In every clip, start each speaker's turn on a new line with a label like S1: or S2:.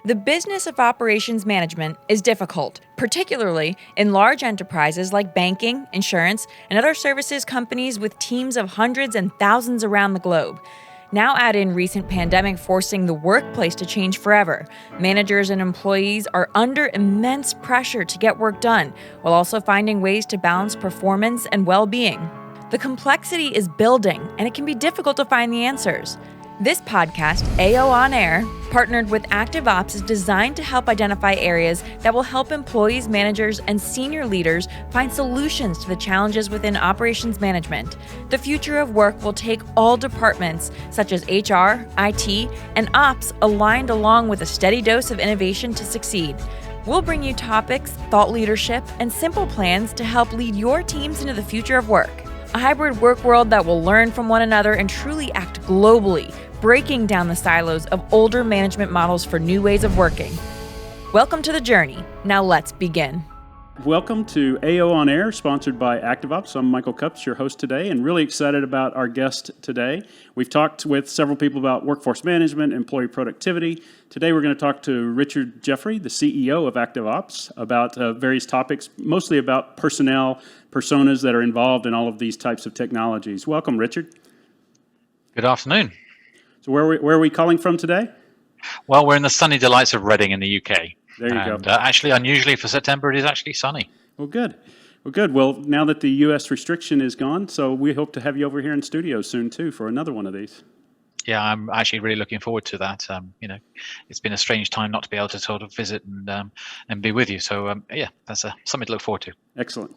S1: The business of operations management is difficult, particularly in large enterprises like banking, insurance, and other services companies with teams of hundreds and thousands around the globe. Now add in recent pandemic forcing the workplace to change forever. Managers and employees are under immense pressure to get work done, while also finding ways to balance performance and well-being. The complexity is building, and it can be difficult to find the answers. This podcast, AO On Air, partnered with ActiveOps, is designed to help identify areas that will help employees, managers, and senior leaders find solutions to the challenges within operations management. The future of work will take all departments, such as HR, IT, and Ops, aligned along with a steady dose of innovation to succeed. We'll bring you topics, thought leadership, and simple plans to help lead your teams into the future of work. A hybrid work world that will learn from one another and truly act globally, breaking down the silos of older management models for new ways of working. Welcome to the journey. Now let's begin.
S2: Welcome to AO On Air, sponsored by ActiveOps. I'm Michael Cups, your host today, and really excited about our guest today. We've talked with several people about workforce management, employee productivity. Today we're going to talk to Richard Jeffery, the CEO of ActiveOps, about various topics, mostly about personnel, personas that are involved in all of these types of technologies. Welcome, Richard.
S3: Good afternoon.
S2: So where are we calling from today?
S3: Well, we're in the sunny delights of Reading in the UK.
S2: There you go.
S3: Actually, unusually for September, it is actually sunny.
S2: Well, good. Well, now that the U.S. restriction is gone, so we hope to have you over here in studio soon, too, for another one of these.
S3: Yeah, I'm actually really looking forward to that. It's been a strange time not to be able to sort of visit and be with you. So, that's something to look forward to.
S2: Excellent.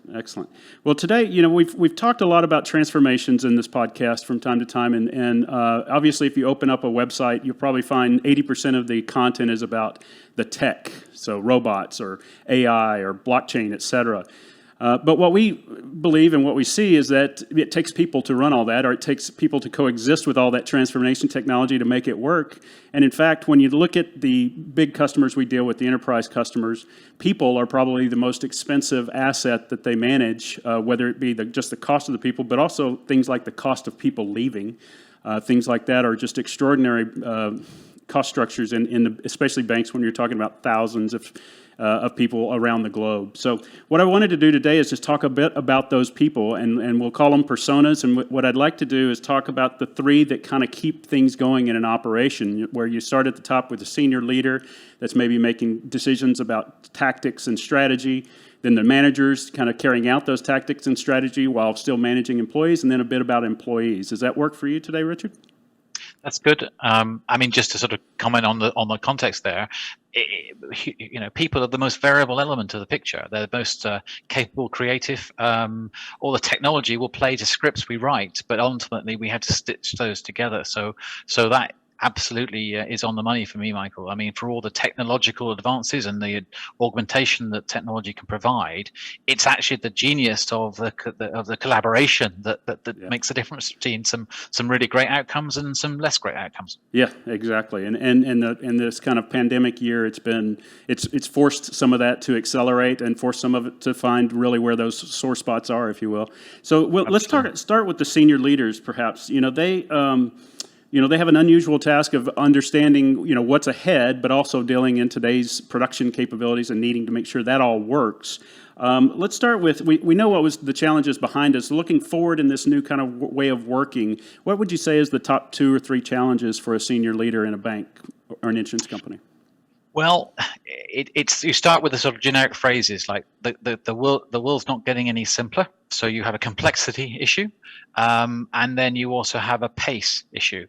S2: Well, today, we've talked a lot about transformations in this podcast from time to time, and obviously, if you open up a website, you'll probably find 80% of the content is about the tech, so robots or AI or blockchain, et cetera. But what we believe and what we see is that it takes people to run all that, or it takes people to coexist with all that transformation technology to make it work. And in fact, when you look at the big customers we deal with, the enterprise customers, people are probably the most expensive asset that they manage, whether it be just the cost of the people, but also things like the cost of people leaving. Things like that are just extraordinary cost structures especially banks when you're talking about thousands of people around the globe. So what I wanted to do today is just talk a bit about those people, and we'll call them personas. And what I'd like to do is talk about the three that kind of keep things going in an operation, where you start at the top with a senior leader that's maybe making decisions about tactics and strategy, then the managers kind of carrying out those tactics and strategy while still managing employees, and then a bit about employees. Does that work for you today, Richard?
S3: That's good. Just to sort of comment on the context there, people are the most variable element of the picture. They're the most capable, creative. All the technology will play to scripts we write, but ultimately we had to stitch those together. So that absolutely is on the money for me, Michael. I mean, for all the technological advances and the augmentation that technology can provide, it's actually the genius of the collaboration that makes a difference between some really great outcomes and some less great outcomes.
S2: Yeah, exactly. And in this kind of pandemic year, it's forced some of that to accelerate and forced some of it to find really where those sore spots are, if you will. So let's start with the senior leaders, perhaps. They have an unusual task of understanding, what's ahead, but also dealing in today's production capabilities and needing to make sure that all works. Let's start with, we know what was the challenges behind us. Looking forward in this new kind of way of working, what would you say is the top 2 or 3 challenges for a senior leader in a bank or an insurance company?
S3: Well, you start with the sort of generic phrases like the world's not getting any simpler, so you have a complexity issue, and then you also have a pace issue.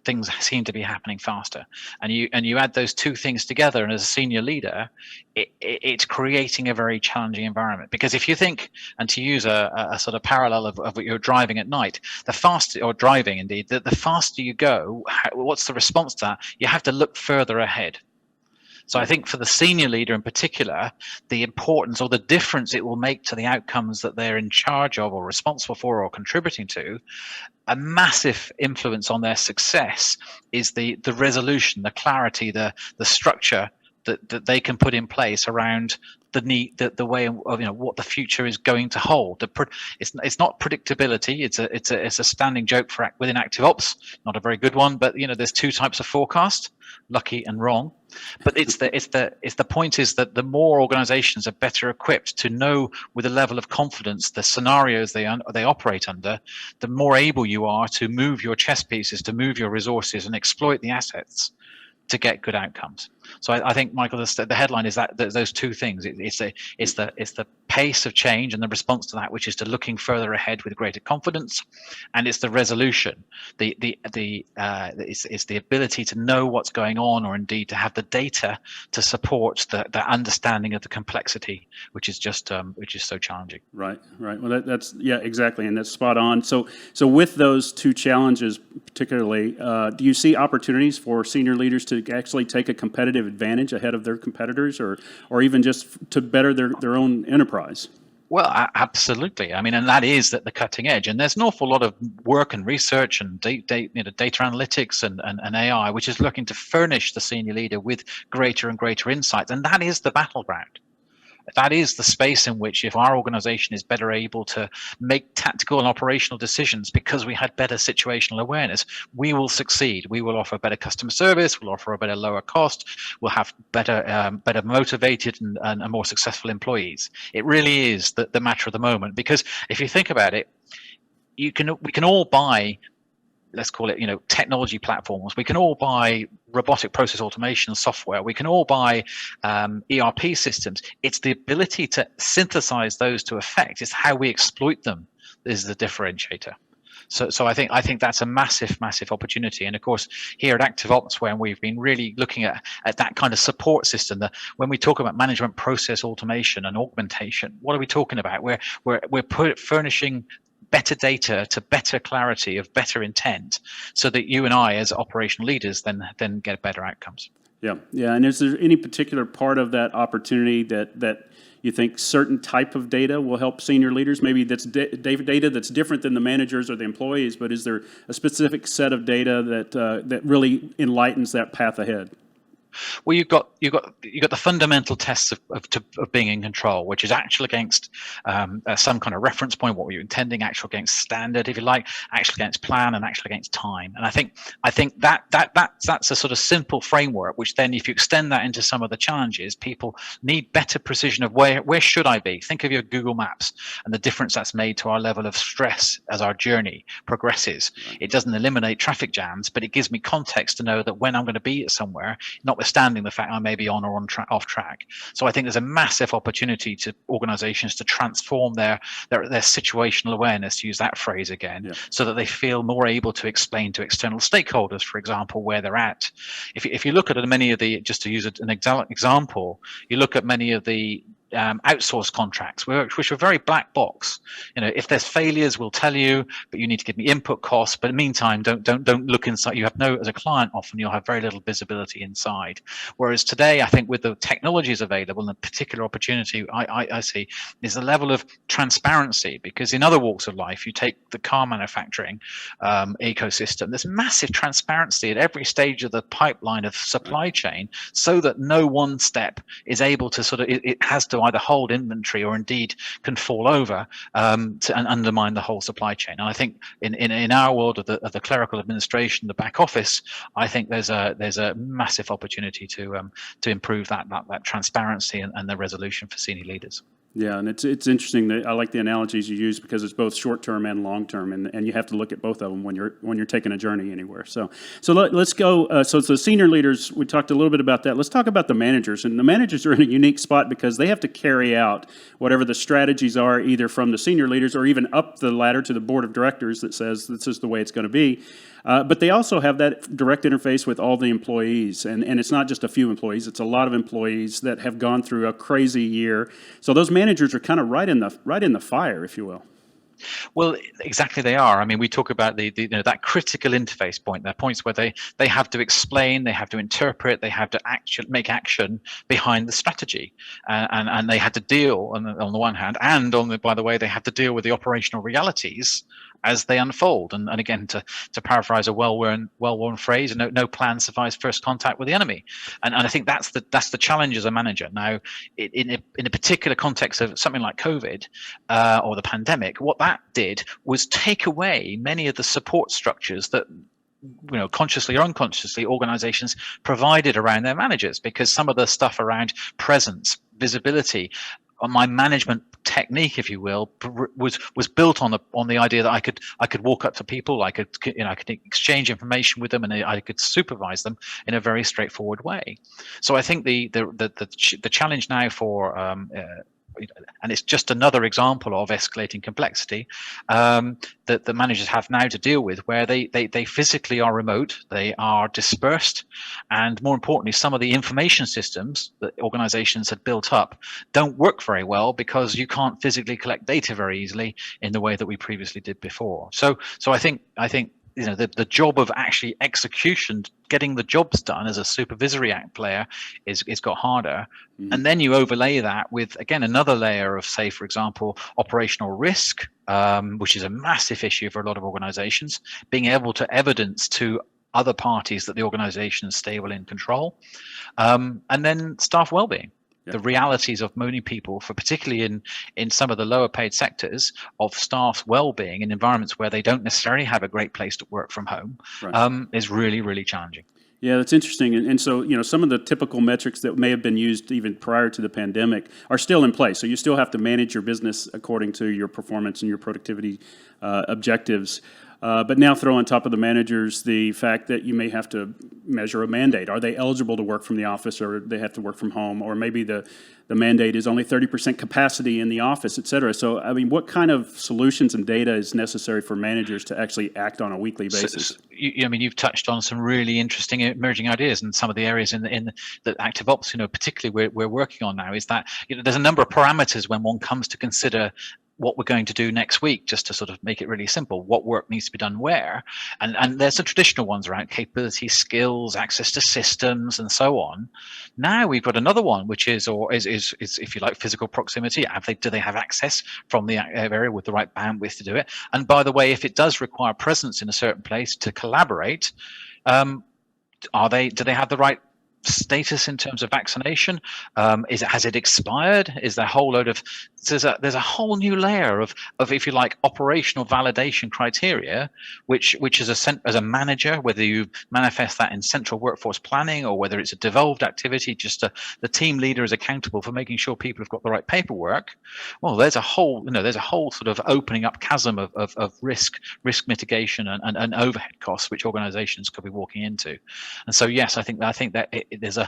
S3: Things seem to be happening faster, and you add those two things together, and as a senior leader, it's creating a very challenging environment. Because if you think, and to use a sort of parallel of what you're driving at night, the faster you go, what's the response to that? You have to look further ahead. So I think for the senior leader in particular, the importance or the difference it will make to the outcomes that they're in charge of or responsible for or contributing to, a massive influence on their success is the resolution, the clarity, the structure that they can put in place around the need, the way of what the future is going to hold. It's not predictability. It's a standing joke within ActiveOps, not a very good one. But there's two types of forecast: lucky and wrong. But it's the point is that the more organizations are better equipped to know with a level of confidence the scenarios they operate under, the more able you are to move your chess pieces, to move your resources and exploit the assets to get good outcomes. So I think, Michael, the headline is that those two things. It's the pace of change and the response to that, which is to looking further ahead with greater confidence, and it's the resolution. It's the ability to know what's going on, or indeed to have the data to support the understanding of the complexity, which is so challenging.
S2: Right. Well, that's exactly, and that's spot on. So with those two challenges, particularly, do you see opportunities for senior leaders to actually take a competitive advantage ahead of their competitors, or even just to better their own enterprise?
S3: Well, absolutely. I mean, and that is at the cutting edge. And there's an awful lot of work and research and data analytics and AI, which is looking to furnish the senior leader with greater and greater insights. And that is the battleground. That is the space in which, if our organization is better able to make tactical and operational decisions because we had better situational awareness, we will succeed. We will offer better customer service. We'll offer a better lower cost. We'll have better motivated and more successful employees. It really is the matter of the moment, because if you think about it, we can all buy, let's call it, technology platforms. We can all buy robotic process automation software. We can all buy ERP systems. It's the ability to synthesize those to effect. It's how we exploit them is the differentiator. So I think that's a massive opportunity. And of course, here at ActiveOps, when we've been really looking at that kind of support system, that when we talk about management process automation and augmentation, what are we talking about? We're furnishing better data to better clarity of better intent, so that you and I, as operational leaders, then get better outcomes.
S2: Yeah. And is there any particular part of that opportunity that you think certain type of data will help senior leaders? Maybe that's data that's different than the managers or the employees, but is there a specific set of data that really enlightens that path ahead?
S3: Well, you've got the fundamental tests of being in control, which is actual against some kind of reference point. What were you intending? Actual against standard, if you like. Actual against plan, and actual against time. And I think that's a sort of simple framework. Which then, if you extend that into some of the challenges, people need better precision of where should I be. Think of your Google Maps and the difference that's made to our level of stress as our journey progresses. It doesn't eliminate traffic jams, but it gives me context to know that when I'm going to be somewhere, notwithstanding the fact I may be on or off track. So I think there's a massive opportunity to organizations to transform their situational awareness, to use that phrase again, so that they feel more able to explain to external stakeholders, for example, where they're at. If you look at many of the, just to use an example, you look at many of the outsource contracts, which are very black box. If there's failures, we'll tell you, but you need to give me input costs. But in the meantime, don't look inside. You have as a client, often you'll have very little visibility inside. Whereas today, I think with the technologies available, and the particular opportunity I see is the level of transparency. Because in other walks of life, you take the car manufacturing ecosystem, there's massive transparency at every stage of the pipeline of supply chain, so that no one step is able to it has to either hold inventory or indeed can fall over and undermine the whole supply chain. And I think in our world of the clerical administration, the back office, I think there's a massive opportunity to improve that transparency and the resolution for senior leaders.
S2: Yeah, and it's interesting that I like the analogies you use, because it's both short term and long term, and you have to look at both of them when you're taking a journey anywhere. So let's go. So the senior leaders, we talked a little bit about that. Let's talk about the managers, and the managers are in a unique spot because they have to carry out whatever the strategies are, either from the senior leaders or even up the ladder to the board of directors that says this is the way it's going to be. But they also have that direct interface with all the employees, and it's not just a few employees; it's a lot of employees that have gone through a crazy year. So those managers are kind of right in the fire, if you will.
S3: Well, exactly, they are. I mean, we talk about that critical interface point. They're points where they have to explain, they have to interpret, they have to make action behind the strategy, and they had to deal on the one hand, and by the way, they have to deal with the operational realities as they unfold. And again, to paraphrase a well-worn phrase, no plan survives first contact with the enemy. And I think that's the challenge as a manager. Now, in a particular context of something like COVID or the pandemic, what that did was take away many of the support structures that, consciously or unconsciously, organizations provided around their managers, because some of the stuff around presence, visibility, my management technique, if you will, was built on the idea that I could walk up to people, I could exchange information with them, and I could supervise them in a very straightforward way. So I think the challenge now for and it's just another example of escalating complexity that the managers have now to deal with, where they physically are remote, they are dispersed, and more importantly, some of the information systems that organizations had built up don't work very well because you can't physically collect data very easily in the way that we previously did before. So I think the job of actually execution, getting the jobs done as a supervisory act player is got harder. Mm-hmm. And then you overlay that with, again, another layer of, say, for example, operational risk, which is a massive issue for a lot of organizations, being able to evidence to other parties that the organization is stable in control, and then staff well-being. The realities of many people, for particularly in some of the lower paid sectors, of staff's well-being in environments where they don't necessarily have a great place to work from home, is really, really challenging.
S2: Yeah, that's interesting. And so, some of the typical metrics that may have been used even prior to the pandemic are still in place. So you still have to manage your business according to your performance and your productivity objectives. But now throw on top of the managers the fact that you may have to measure a mandate. Are they eligible to work from the office, or they have to work from home? Or maybe the mandate is only 30% capacity in the office, et cetera. So, what kind of solutions and data is necessary for managers to actually act on a weekly basis?
S3: You've touched on some really interesting emerging ideas, and some of the areas in the ActiveOps, particularly we're working on now, is that there's a number of parameters when one comes to consider what we're going to do next week, just to sort of make it really simple. What work needs to be done where? And there's the traditional ones around capability, skills, access to systems, and so on. Now we've got another one, which is if you like, physical proximity. Do they have access from the area with the right bandwidth to do it? And by the way, if it does require presence in a certain place to collaborate, do they have the right status in terms of vaccination? Has it expired? Is there a whole load of there's a whole new layer of if you like, operational validation criteria, which is as a manager, whether you manifest that in central workforce planning or whether it's a devolved activity, the team leader is accountable for making sure people have got the right paperwork. Well, there's a whole sort of opening up chasm of risk mitigation and overhead costs which organizations could be walking into. And so yes, I think that there's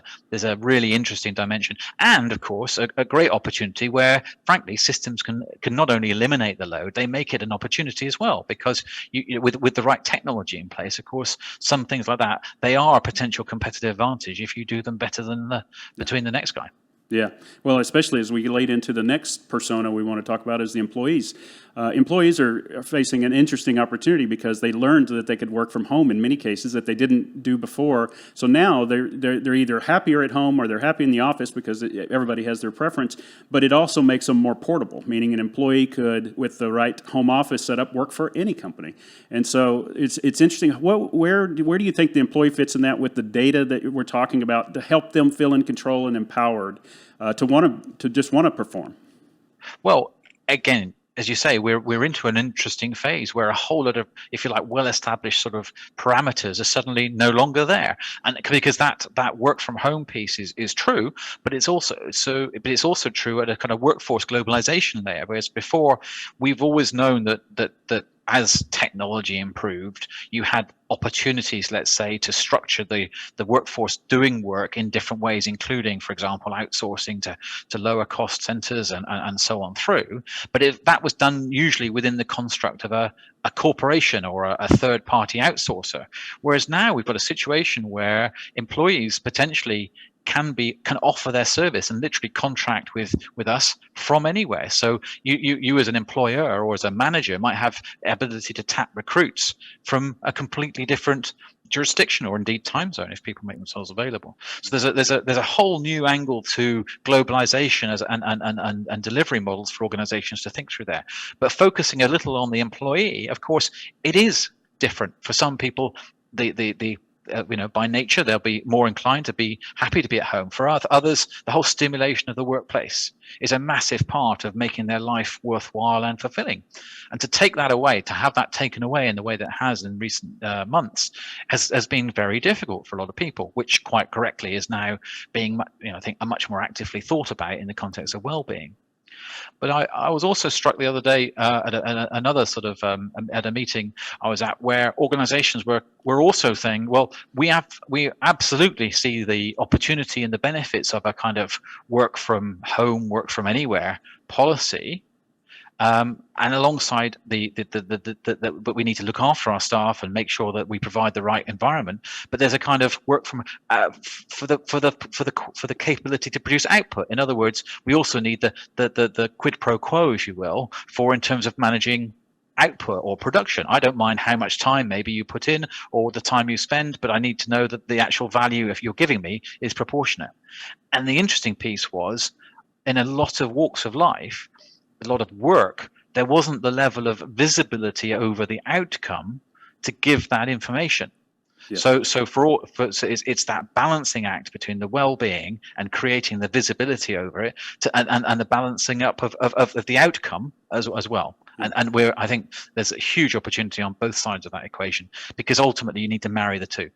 S3: a really interesting dimension, and of course a great opportunity where frankly systems can not only eliminate the load, they make it an opportunity as well, because with the right technology in place, of course, some things like that, they are a potential competitive advantage if you do them better than between the next guy.
S2: Yeah, well, especially as we lead into the next persona we want to talk about is the employees. Employees are facing an interesting opportunity because they learned that they could work from home in many cases that they didn't do before. So now they're either happier at home or they're happy in the office because everybody has their preference. But it also makes them more portable, meaning an employee could, with the right home office setup, work for any company. And so it's interesting. Where do you think the employee fits in that with the data that we're talking about to help them feel in control and empowered to just want to perform?
S3: Well, again, as you say, we're into an interesting phase where a whole lot of, if you like, well-established sort of parameters are suddenly no longer there, and because that work from home piece is true, but it's also true at a kind of workforce globalization layer. Whereas before, we've always known that as technology improved, you had opportunities, let's say, to structure the workforce doing work in different ways, including, for example, outsourcing to lower cost centers and so on through. But if that was done usually within the construct of a corporation or a third party outsourcer. Whereas now we've got a situation where employees potentially can offer their service and literally contract with us from anywhere. So you as an employer or as a manager might have the ability to tap recruits from a completely different jurisdiction or indeed time zone if people make themselves available. So there's a whole new angle to globalization and delivery models for organizations to think through there. But focusing a little on the employee, of course, it is different for some people. By nature, they'll be more inclined to be happy to be at home. For others, the whole stimulation of the workplace is a massive part of making their life worthwhile and fulfilling. And to take that away, to have that taken away in the way that it has in recent months, has been very difficult for a lot of people, which quite correctly is now being, I think, much more actively thought about in the context of well-being. But I was also struck the other day at another sort of at a meeting I was at, where organizations were also saying, well, we absolutely see the opportunity and the benefits of a kind of work from home, work from anywhere policy. And alongside but we need to look after our staff and make sure that we provide the right environment. But there's a kind of work from for the capability to produce output. In other words, we also need the quid pro quo, if you will, in terms of managing output or production. I don't mind how much time maybe you put in or the time you spend, but I need to know that the actual value if you're giving me is proportionate. And the interesting piece was, in a lot of walks of life, a lot of work, there wasn't the level of visibility over the outcome to give that information. Yeah. So it's that balancing act between the well-being and creating the visibility over it, and the balancing up of the outcome as well. And I think there's a huge opportunity on both sides of that equation, because ultimately you need to marry the two.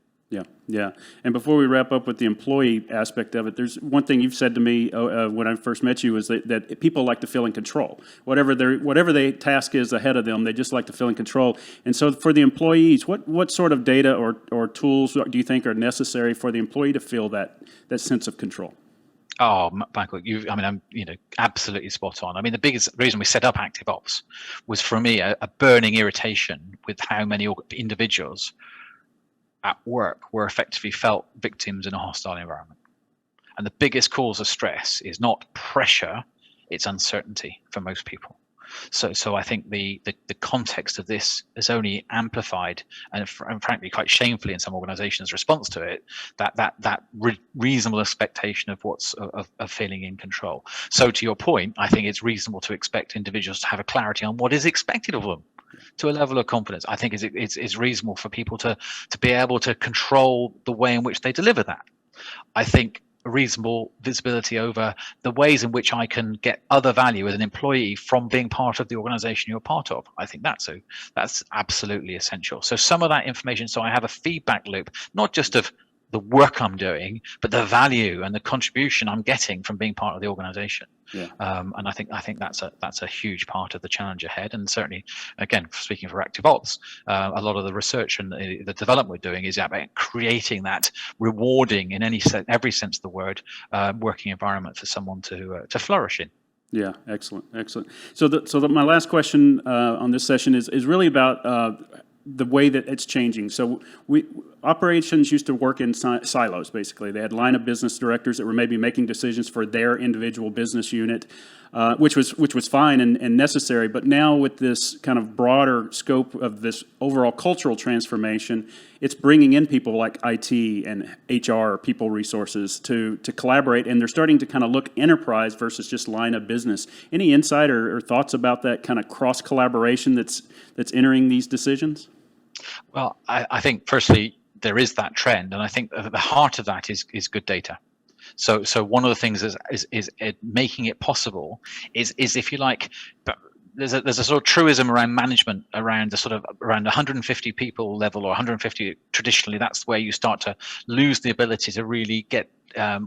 S2: Yeah. And before we wrap up with the employee aspect of it, there's one thing you've said to me when I first met you is that people like to feel in control. Whatever the task is ahead of them, they just like to feel in control. And so for the employees, what sort of data or tools do you think are necessary for the employee to feel that sense of control?
S3: Oh, Michael, I'm absolutely spot on. I mean, the biggest reason we set up ActiveOps was, for me, a burning irritation with how many individuals at work were effectively felt victims in a hostile environment. And the biggest cause of stress is not pressure, it's uncertainty for most people. So I think the context of this is only amplified and frankly quite shamefully in some organizations' response to it, that reasonable expectation of of feeling in control. So to your point, I think it's reasonable to expect individuals to have a clarity on what is expected of them, to a level of confidence. I think it's reasonable for people to be able to control the way in which they deliver that. I think a reasonable visibility over the ways in which I can get other value as an employee from being part of the organization you're part of. I think that's absolutely essential. So some of that information, so I have a feedback loop, not just of the work I'm doing, but the value and the contribution I'm getting from being part of the organization. Yeah. And I think that's a huge part of the challenge ahead. And certainly, again, speaking for ActiveOps, a lot of the research and the development we're doing is about creating that rewarding, in every sense of the word, working environment for someone to flourish in.
S2: Yeah, excellent. So my last question on this session is really about the way that it's changing. So operations used to work in silos, basically. They had line of business directors that were maybe making decisions for their individual business unit, which was fine and necessary. But now with this kind of broader scope of this overall cultural transformation, it's bringing in people like IT and HR, people resources, to collaborate, and they're starting to kind of look enterprise versus just line of business. Any insight or thoughts about that kind of cross collaboration that's entering ththese decisions?
S3: Well, I think firstly there is that trend, and I think at the heart of that is good data. So one of the things is making it possible is if you like, there's a sort of truism around management around around 150 people level, or 150 traditionally. That's where you start to lose the ability to really get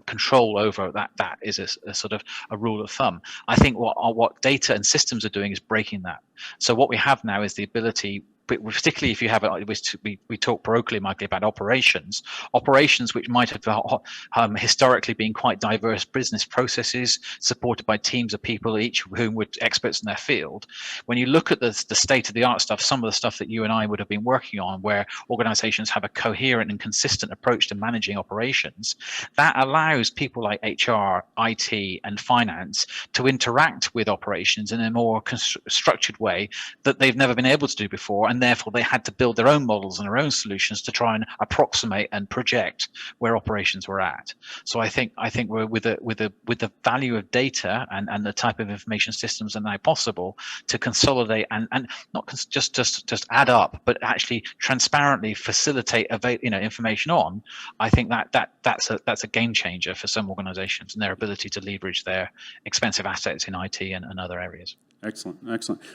S3: control over that. That is a sort of a rule of thumb. I think what data and systems are doing is breaking that. So what we have now is the ability, particularly if you have we talk parochially, Michael, about operations which might have historically been quite diverse business processes supported by teams of people, each of whom were experts in their field. When you look at the state of the art stuff, some of the stuff that you and I would have been working on, where organizations have a coherent and consistent approach to managing operations, that allows people like HR, IT, and finance to interact with operations in a more structured way that they've never been able to do before, and and therefore they had to build their own models and their own solutions to try and approximate and project where operations were at. So I think we're with the value of data and the type of information systems that are now possible to consolidate and not just add up, but actually transparently facilitate information on. I think that's a game changer for some organizations and their ability to leverage their expensive assets in IT and other areas.
S2: Excellent.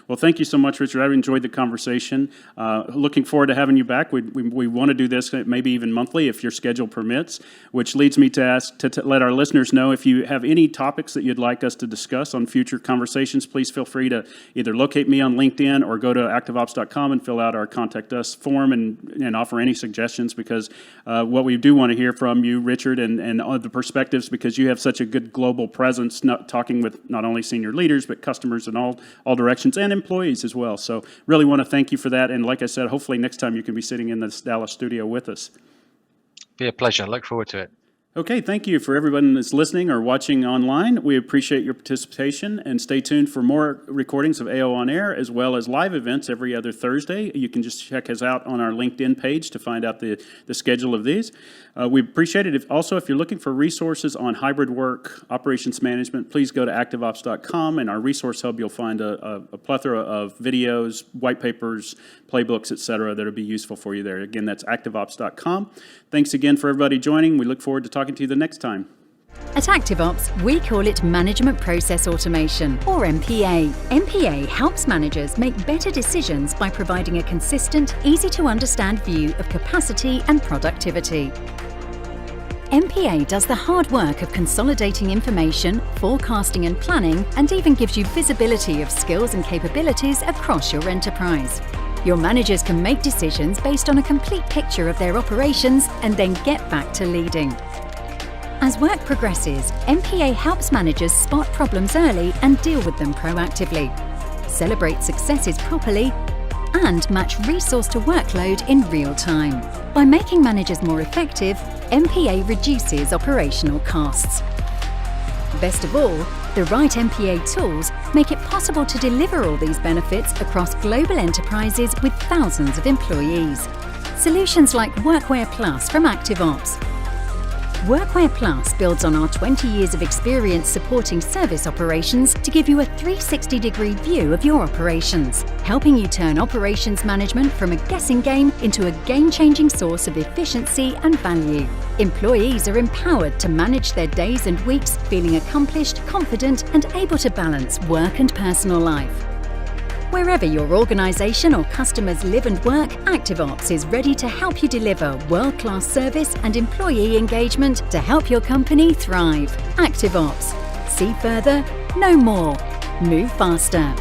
S2: Well, thank you so much, Richard. I've enjoyed the conversation. Looking forward to having you back. We want to do this maybe even monthly if your schedule permits, which leads me to ask to let our listeners know if you have any topics that you'd like us to discuss on future conversations, please feel free to either locate me on LinkedIn or go to ActiveOps.com and fill out our Contact Us form and offer any suggestions, because what we do want to hear from you, Richard, and the perspectives, because you have such a good global presence, talking with not only senior leaders, but customers and all directions, and employees as well. So really want to thank you for that. And like I said, hopefully next time you can be sitting in this Dallas studio with us.
S3: Be a pleasure. Look forward to it.
S2: Okay, thank you for everyone that's listening or watching online. We appreciate your participation, and stay tuned for more recordings of AO On Air, as well as live events every other Thursday. You can just check us out on our LinkedIn page to find out the schedule of these. We appreciate it. If you're looking for resources on hybrid work, operations management, please go to ActiveOps.com. In our resource hub, you'll find a plethora of videos, white papers, playbooks, etc., that will be useful for you there. Again, that's ActiveOps.com. Thanks again for everybody joining. We look forward to talking to you the next time.
S4: At ActiveOps, we call it Management Process Automation, or MPA. MPA helps managers make better decisions by providing a consistent, easy-to-understand view of capacity and productivity. MPA does the hard work of consolidating information, forecasting and planning, and even gives you visibility of skills and capabilities across your enterprise. Your managers can make decisions based on a complete picture of their operations and then get back to leading. As work progresses, MPA helps managers spot problems early and deal with them proactively, celebrate successes properly, and match resource to workload in real time. By making managers more effective, MPA reduces operational costs. Best of all, the right MPA tools make it possible to deliver all these benefits across global enterprises with thousands of employees. Solutions like Workware Plus from ActiveOps. Workware Plus builds on our 20 years of experience supporting service operations to give you a 360-degree view of your operations, helping you turn operations management from a guessing game into a game-changing source of efficiency and value. Employees are empowered to manage their days and weeks feeling accomplished, confident, and able to balance work and personal life. Wherever your organization or customers live and work, ActiveOps is ready to help you deliver world-class service and employee engagement to help your company thrive. ActiveOps. See further, know more, move faster.